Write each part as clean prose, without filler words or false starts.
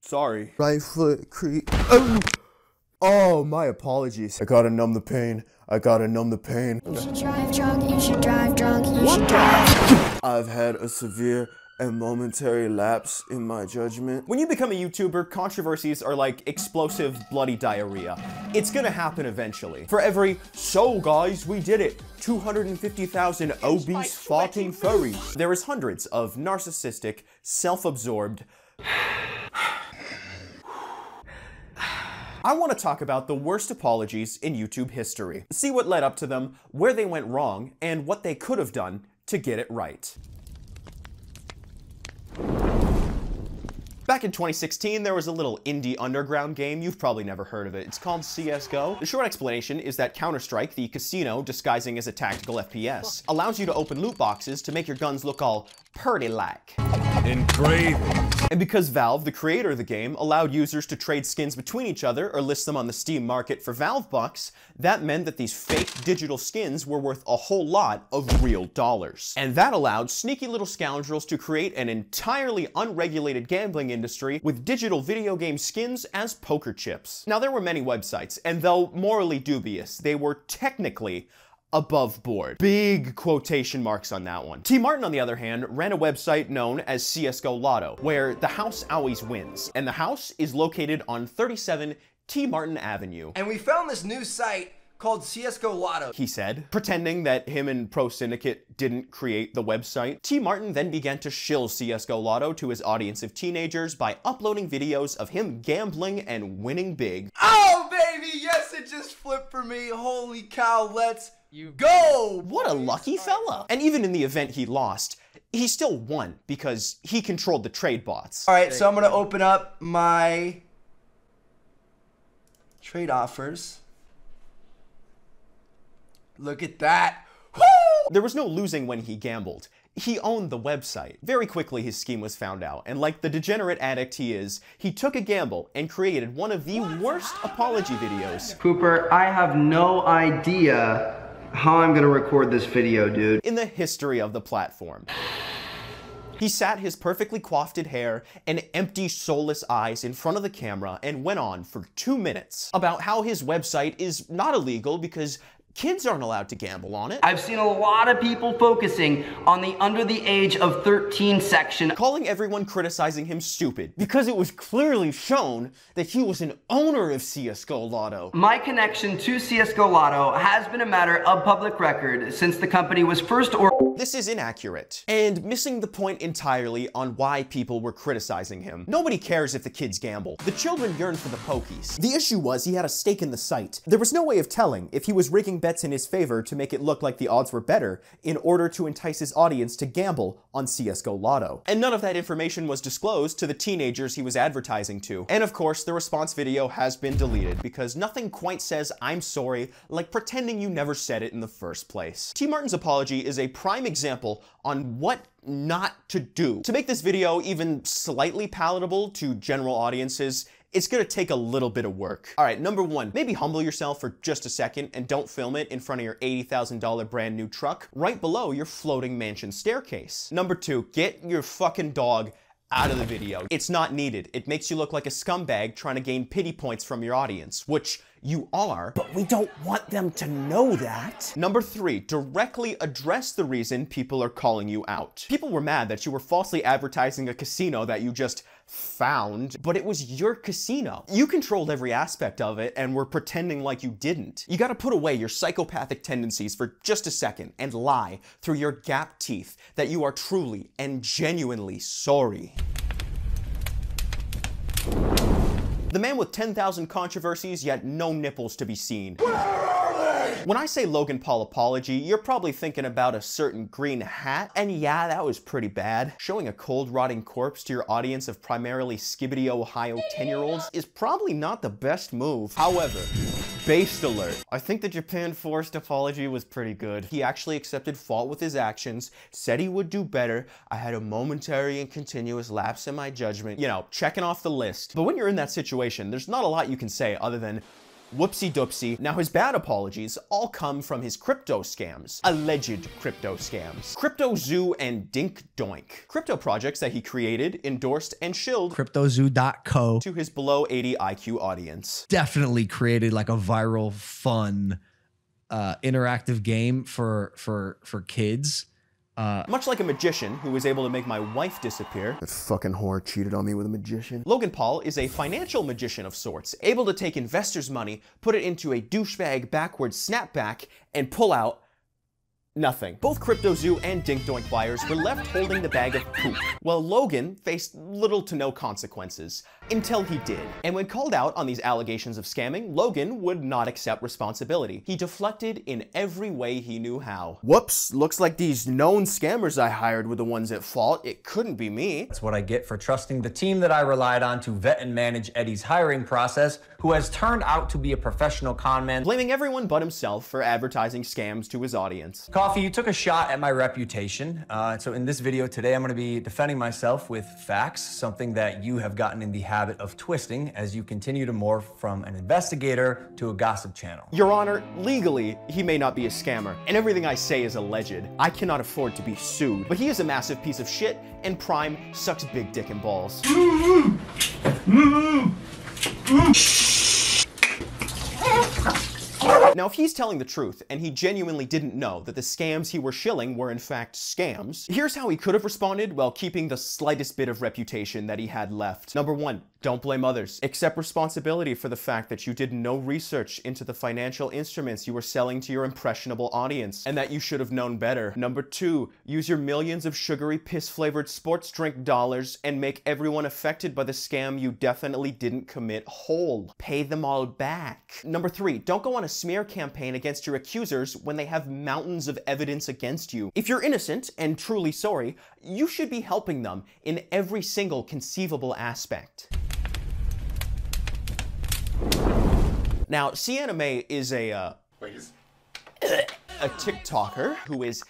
Sorry. Right foot creep. Oh, my apologies. I gotta numb the pain. I gotta numb the pain. You should drive drunk, you should drive drunk, you should drive. I've had a severe and momentary lapse in my judgment. When you become a YouTuber, controversies are like explosive, bloody diarrhea. It's gonna happen eventually. For every, so guys, we did it, 250,000 obese farting furries, there is hundreds of narcissistic, self-absorbed. I want to talk about the worst apologies in YouTube history. See what led up to them, where they went wrong, and what they could have done to get it right. Back in 2016, there was a little indie underground game. You've probably never heard of it. It's called CSGO. The short explanation is that Counter-Strike, the casino disguising as a tactical FPS, allows you to open loot boxes to make your guns look all purty-like. Engraving. And because Valve, the creator of the game, allowed users to trade skins between each other or list them on the Steam market for Valve bucks, that meant that these fake digital skins were worth a whole lot of real dollars. And that allowed sneaky little scoundrels to create an entirely unregulated gambling industry with digital video game skins as poker chips. Now, there were many websites, and though morally dubious, they were technically above board. Big quotation marks on that one. T. Martin, on the other hand, ran a website known as CSGO Lotto, where the house always wins. And the house is located on 37 T. Martin Avenue. And we found this new site called CSGO Lotto, he said, pretending that him and Pro Syndicate didn't create the website. T. Martin then began to shill CSGO Lotto to his audience of teenagers by uploading videos of him gambling and winning big. Oh, baby, yes, it just flipped for me. Holy cow, let's go! What a lucky fella. And even in the event he lost, he still won because he controlled the trade bots. All right, so I'm gonna open up my trade offers. Look at that. Woo! There was no losing when he gambled. He owned the website. Very quickly, his scheme was found out, and like the degenerate addict he is, he took a gamble and created one of the worst apology videos. Cooper, I have no idea how I'm gonna record this video, dude. In the history of the platform. He sat his perfectly coiffed hair and empty, soulless eyes in front of the camera and went on for 2 minutes about how his website is not illegal because kids aren't allowed to gamble on it. I've seen a lot of people focusing on the under the age of 13 section. Calling everyone criticizing him stupid because it was clearly shown that he was an owner of CSGO Lotto. My connection to CSGO Lotto has been a matter of public record since the company was first This is inaccurate and missing the point entirely on why people were criticizing him. Nobody cares if the kids gamble. The children yearn for the pokies. The issue was he had a stake in the site. There was no way of telling if he was rigging bets in his favor to make it look like the odds were better in order to entice his audience to gamble on CSGO Lotto. And none of that information was disclosed to the teenagers he was advertising to. And of course, the response video has been deleted because nothing quite says I'm sorry like pretending you never said it in the first place. T. Martin's apology is a prime example on what not to do. To make this video even slightly palatable to general audiences, it's gonna take a little bit of work. All right, number one, maybe humble yourself for just a second and don't film it in front of your $80,000 brand new truck right below your floating mansion staircase. Number two, get your fucking dog out of the video. It's not needed. It makes you look like a scumbag trying to gain pity points from your audience, which you are, but we don't want them to know that. Number three, directly address the reason people are calling you out. People were mad that you were falsely advertising a casino that you just found, but it was your casino. You controlled every aspect of it and were pretending like you didn't. You gotta put away your psychopathic tendencies for just a second and lie through your gap teeth that you are truly and genuinely sorry. The man with 10,000 controversies, yet no nipples to be seen. Where are they? When I say Logan Paul apology, you're probably thinking about a certain green hat, and yeah, that was pretty bad. Showing a cold, rotting corpse to your audience of primarily Skibbity, Ohio 10-year-olds is probably not the best move. However, based alert. I think the Japan forced apology was pretty good. He actually accepted fault with his actions, said he would do better. I had a momentary and continuous lapse in my judgment. You know, checking off the list. But when you're in that situation, there's not a lot you can say other than, Whoopsie doopsie. Now his bad apologies all come from his crypto scams. Alleged crypto scams. Crypto Zoo and Dink Doink. Crypto projects that he created, endorsed, and shilled CryptoZoo.co to his below 80 IQ audience. definitely created like a viral, fun, interactive game for kids. Much like a magician who was able to make my wife disappear. That fucking whore cheated on me with a magician. Logan Paul is a financial magician of sorts, able to take investors' money, put it into a douchebag backwards snapback, and pull out nothing. Both Crypto Zoo and Dink Doink buyers were left holding the bag of poop, while Logan faced little to no consequences. Until he did. And when called out on these allegations of scamming, Logan would not accept responsibility. He deflected in every way he knew how. Whoops, looks like these known scammers I hired were the ones at fault. It couldn't be me. That's what I get for trusting the team that I relied on to vet and manage Eddie's hiring process, who has turned out to be a professional con man. Blaming everyone but himself for advertising scams to his audience. Coffee, you took a shot at my reputation. So in this video today, I'm gonna be defending myself with facts, something that you have gotten in the habit of twisting as you continue to morph from an investigator to a gossip channel. Your Honor, legally, he may not be a scammer, and everything I say is alleged. I cannot afford to be sued, but he is a massive piece of shit, and Prime sucks big dick and balls. Now, if he's telling the truth, and he genuinely didn't know that the scams he were shilling were in fact scams, here's how he could have responded while keeping the slightest bit of reputation that he had left. Number 1, don't blame others. Accept responsibility for the fact that you did no research into the financial instruments you were selling to your impressionable audience, and that you should have known better. Number 2, use your millions of sugary piss-flavored sports drink dollars and make everyone affected by the scam you definitely didn't commit whole. Pay them all back. Number 3, don't go on a smear campaign against your accusers when they have mountains of evidence against you. If you're innocent and truly sorry, you should be helping them in every single conceivable aspect. Now, Sienna May is a TikToker who is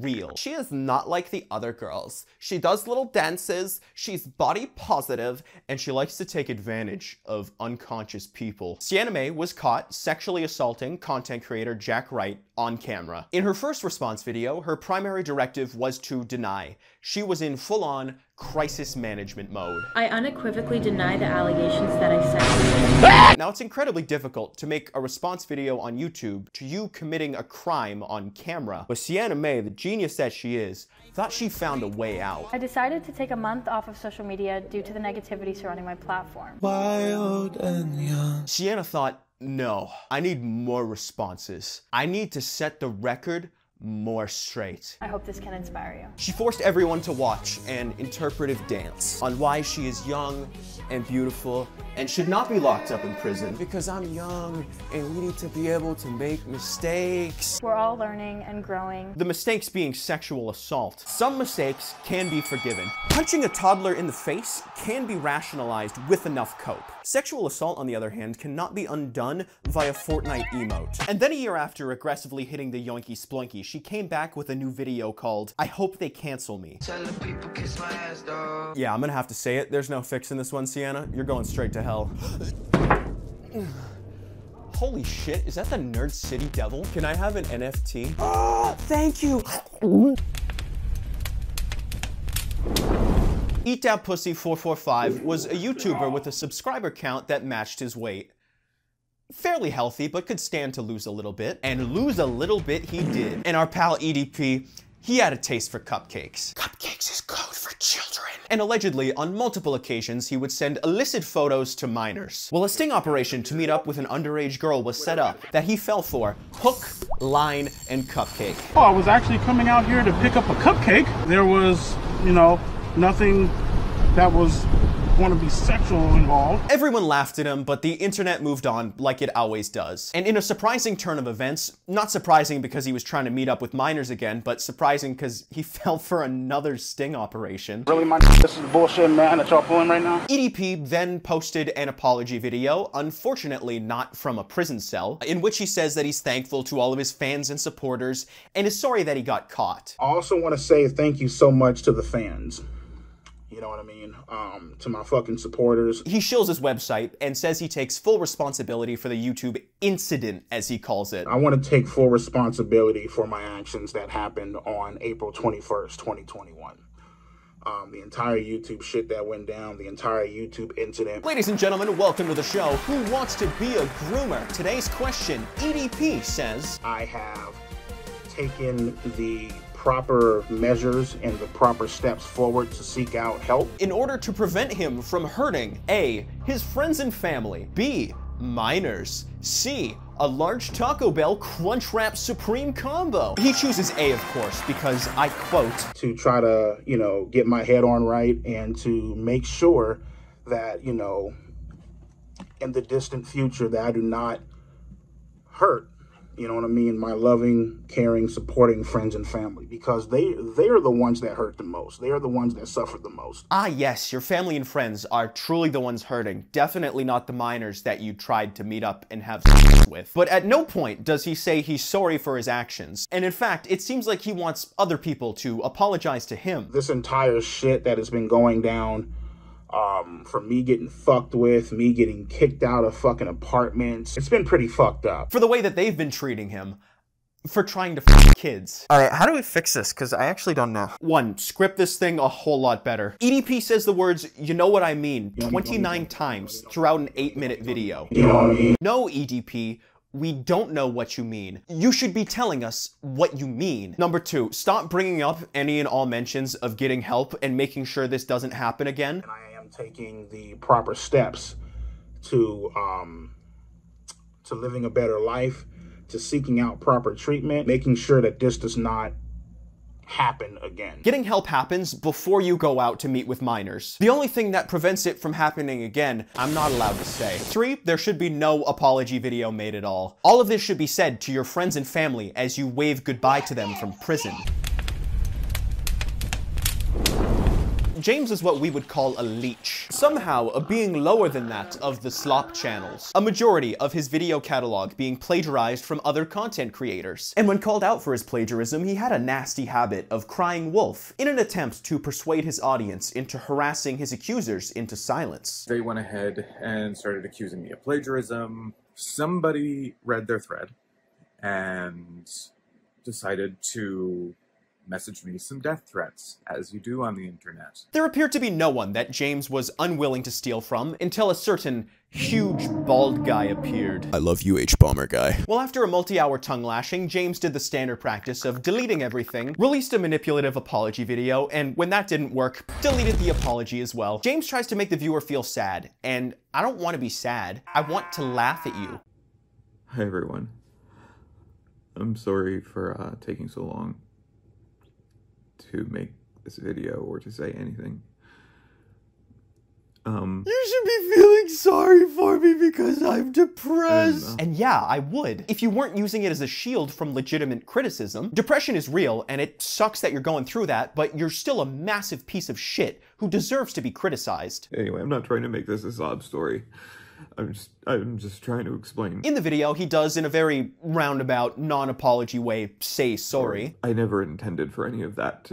#real. She is not like the other girls. She does little dances, she's body positive, and she likes to take advantage of unconscious people. Sienna May was caught sexually assaulting content creator Jack Wright on camera. In her first response video, her primary directive was to deny. She was in full-on crisis management mode. I unequivocally deny the allegations that I sent. Now, it's incredibly difficult to make a response video on YouTube to you committing a crime on camera, but Sienna May, the genius that she is, thought she found a way out. I decided to take a month off of social media due to the negativity surrounding my platform. Wild and young. Sienna thought, no, I need more responses. I need to set the record more straight. I hope this can inspire you. She forced everyone to watch an interpretive dance on why she is young and beautiful and should not be locked up in prison. Because I'm young and we need to be able to make mistakes. We're all learning and growing. The mistakes being sexual assault. Some mistakes can be forgiven. Punching a toddler in the face can be rationalized with enough cope. Sexual assault, on the other hand, cannot be undone via Fortnite emote. And then a year after aggressively hitting the yoinky sploinky, she came back with a new video called I Hope They Cancel Me. Tell the people kiss my ass, dog. Yeah, I'm gonna have to say it. There's no fixing this one, Sienna. You're going straight to hell. Holy shit, is that the Nerd City Devil? Can I have an NFT? Oh, thank you. Eat That Pussy 445 was a YouTuber with a subscriber count that matched his weight. Fairly healthy, but could stand to lose a little bit. And lose a little bit he did. And our pal EDP, he had a taste for cupcakes. Cupcakes is code for children. And allegedly, on multiple occasions, he would send illicit photos to minors. Well, a sting operation to meet up with an underage girl was set up that he fell for hook, line, and cupcake. Oh, I was actually coming out here to pick up a cupcake. There was, nothing that was going to be sexual involved. Everyone laughed at him, but the internet moved on like it always does. And in a surprising turn of events, not surprising because he was trying to meet up with minors again, but surprising because he fell for another sting operation. Really, this is bullshit, man, that y'all pulling right now? EDP then posted an apology video, unfortunately not from a prison cell, in which he says that he's thankful to all of his fans and supporters, and is sorry that he got caught. I also want to say thank you so much to the fans. You know what I mean? To my fucking supporters. He shills his website and says he takes full responsibility for the YouTube incident, as he calls it. I want to take full responsibility for my actions that happened on April 21st, 2021. The entire YouTube shit that went down, the entire YouTube incident. Ladies and gentlemen, welcome to the show. Who wants to be a groomer? Today's question, EDP says, I have taken the proper measures and the proper steps forward to seek out help in order to prevent him from hurting A, his friends and family, B, minors, C, a large Taco Bell Crunchwrap Supreme combo. He chooses A, of course, because I quote, to try to, you know, get my head on right and to make sure that, you know, in the distant future that I do not hurt, you know what I mean, my loving, caring, supporting friends and family, because they are the ones that hurt the most. They are the ones that suffer the most. Ah, yes, your family and friends are truly the ones hurting. Definitely not the minors that you tried to meet up and have sex with. But at no point does he say he's sorry for his actions. And in fact, it seems like he wants other people to apologize to him. This entire shit that has been going down, from me getting fucked with, me getting kicked out of fucking apartments. It's been pretty fucked up. For the way that they've been treating him, for trying to f kids. Alright, how do we fix this? Because I actually don't know. 1, script this thing a whole lot better. EDP says the words, "you know what I mean," 29 times throughout an 8-minute video. You know what I mean? No, EDP. We don't know what you mean. You should be telling us what you mean. Number 2, stop bringing up any and all mentions of getting help and making sure this doesn't happen again. And I am taking the proper steps to living a better life, to seeking out proper treatment, making sure that this does not happen again. Getting help happens before you go out to meet with minors. The only thing that prevents it from happening again, I'm not allowed to say. 3, there should be no apology video made at all. All of this should be said to your friends and family as you wave goodbye to them from prison. James is what we would call a leech. Somehow, a being lower than that of the slop channels. A majority of his video catalog being plagiarized from other content creators. And when called out for his plagiarism, he had a nasty habit of crying wolf in an attempt to persuade his audience into harassing his accusers into silence. They went ahead and started accusing me of plagiarism. Somebody read their thread and decided to message me some death threats, as you do on the internet. There appeared to be no one that James was unwilling to steal from until a certain huge bald guy appeared. I love you, H-Bomber guy. Well, after a multi-hour tongue lashing, James did the standard practice of deleting everything, released a manipulative apology video, and when that didn't work, deleted the apology as well. James tries to make the viewer feel sad, and I don't want to be sad. I want to laugh at you. Hi everyone. I'm sorry for taking so long to make this video or to say anything. You should be feeling sorry for me because I'm depressed. And yeah, I would. If you weren't using it as a shield from legitimate criticism. Depression is real, and it sucks that you're going through that, but you're still a massive piece of shit who deserves to be criticized. Anyway, I'm not trying to make this a sob story. I'm just trying to explain. In the video, he does, in a very roundabout, non-apology way, say sorry. I never intended for any of that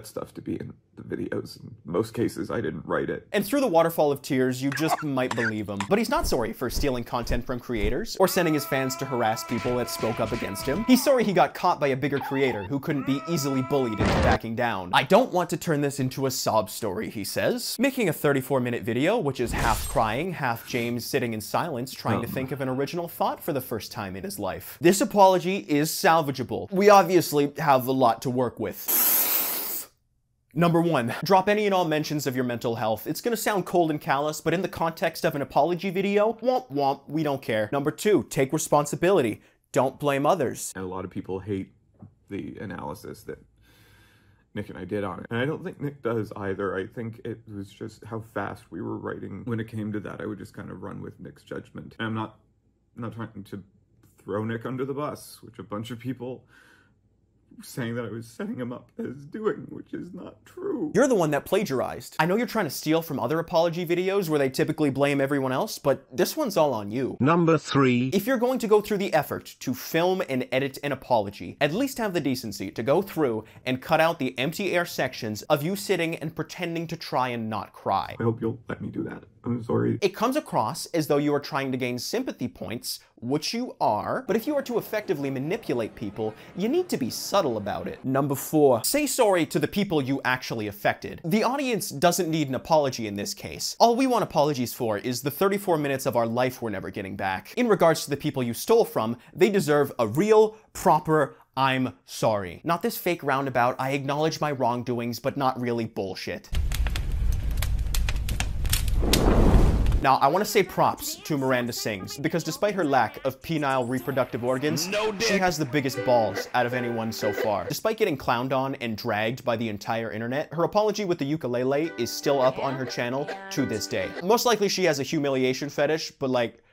stuff to be in the videos. In most cases, I didn't write it. And through the waterfall of tears, you just might believe him. But he's not sorry for stealing content from creators, or sending his fans to harass people that spoke up against him. He's sorry he got caught by a bigger creator who couldn't be easily bullied into backing down. I don't want to turn this into a sob story, he says. Making a 34-minute video, which is half crying, half James sitting in silence, trying to think of an original thought for the first time in his life. This apology is salvageable. We obviously have a lot to work with. Number 1, drop any and all mentions of your mental health. It's gonna sound cold and callous, but in the context of an apology video, womp womp, we don't care. Number 2, take responsibility. Don't blame others. A lot of people hate the analysis that Nick and I did on it. And I don't think Nick does either. I think it was just how fast we were writing. When it came to that, I would just kind of run with Nick's judgment. And I'm not trying to throw Nick under the bus, which a bunch of people saying that I was setting him up as doing, which is not true. You're the one that plagiarized. I know you're trying to steal from other apology videos where they typically blame everyone else, but this one's all on you. Number 3. If you're going to go through the effort to film and edit an apology, at least have the decency to go through and cut out the empty air sections of you sitting and pretending to try and not cry. I hope you'll let me do that. I'm sorry. It comes across as though you are trying to gain sympathy points, which you are, but if you are to effectively manipulate people, you need to be subtle about it. Number 4, say sorry to the people you actually affected. The audience doesn't need an apology in this case. All we want apologies for is the 34 minutes of our life we're never getting back. In regards to the people you stole from, they deserve a real, proper, I'm sorry. Not this fake roundabout, I acknowledge my wrongdoings, but not really bullshit. Now, I want to say props to Miranda Sings, because despite her lack of penile reproductive organs, she has the biggest balls out of anyone so far. Despite getting clowned on and dragged by the entire internet, her apology with the ukulele is still up on her channel to this day. Most likely she has a humiliation fetish, but like,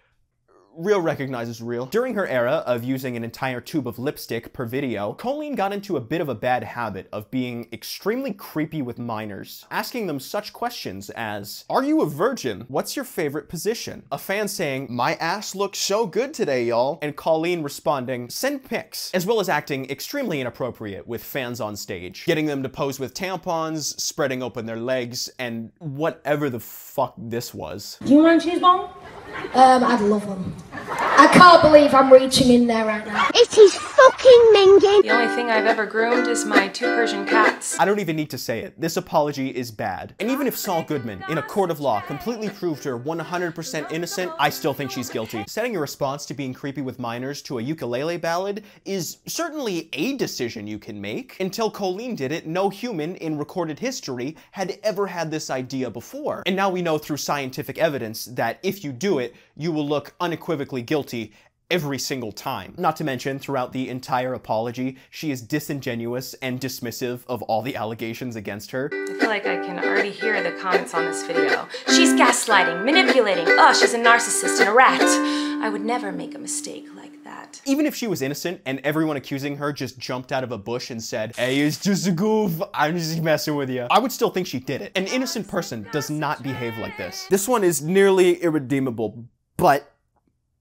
real recognizes real. During her era of using an entire tube of lipstick per video, Colleen got into a bit of a bad habit of being extremely creepy with minors, asking them such questions as, are you a virgin? What's your favorite position? A fan saying, my ass looks so good today, y'all, and Colleen responding, send pics, as well as acting extremely inappropriate with fans on stage, getting them to pose with tampons, spreading open their legs, and whatever the fuck this was. Do you want cheese bone? I'd love them. I can't believe I'm reaching in there right now. It is fucking minging. The only thing I've ever groomed is my 2 Persian cats. I don't even need to say it. This apology is bad. And even if Saul Goodman, in a court of law, completely proved her 100% innocent, I still think she's guilty. Setting a response to being creepy with minors to a ukulele ballad is certainly a decision you can make. Until Colleen did it, no human in recorded history had ever had this idea before. And now we know through scientific evidence that if you do it, you will look unequivocally guilty every single time. Not to mention, throughout the entire apology, she is disingenuous and dismissive of all the allegations against her. I feel like I can already hear the comments on this video. She's gaslighting, manipulating, she's a narcissist and a rat. I would never make a mistake like that. Even if she was innocent and everyone accusing her just jumped out of a bush and said, hey, it's just a goof, I'm just messing with you, I would still think she did it. An innocent person does not behave like this. This one is nearly irredeemable, but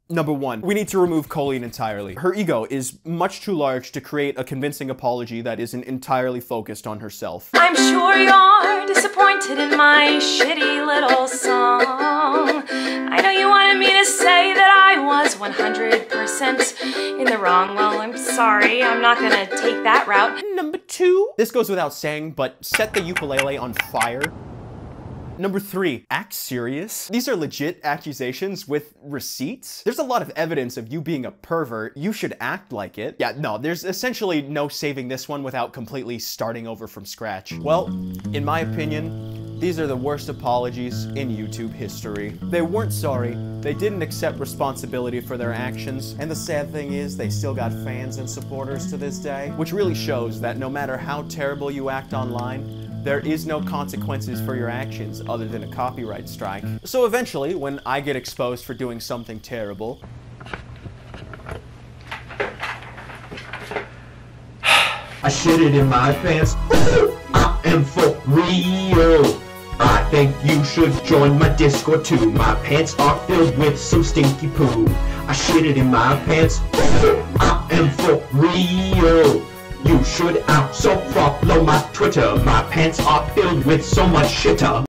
number 1, we need to remove Colleen entirely. Her ego is much too large to create a convincing apology that isn't entirely focused on herself. I'm sure you're disappointed in my shitty little song. I know you wanted me to say that I was 100% in the wrong. Well, I'm sorry, I'm not gonna take that route. Number 2, this goes without saying, but set the ukulele on fire. Number 3, act serious. These are legit accusations with receipts. There's a lot of evidence of you being a pervert. You should act like it. Yeah, no, there's essentially no saving this one without completely starting over from scratch. Well, in my opinion, these are the worst apologies in YouTube history. They weren't sorry, they didn't accept responsibility for their actions, and the sad thing is they still got fans and supporters to this day, which really shows that no matter how terrible you act online, there is no consequences for your actions other than a copyright strike. So eventually, when I get exposed for doing something terrible, I shit it in my pants. I am for real. I think you should join my Discord too. My pants are filled with some stinky poo. I shit it in my pants. I am for real. You should also follow my Twitter. My pants are filled with so much shitter.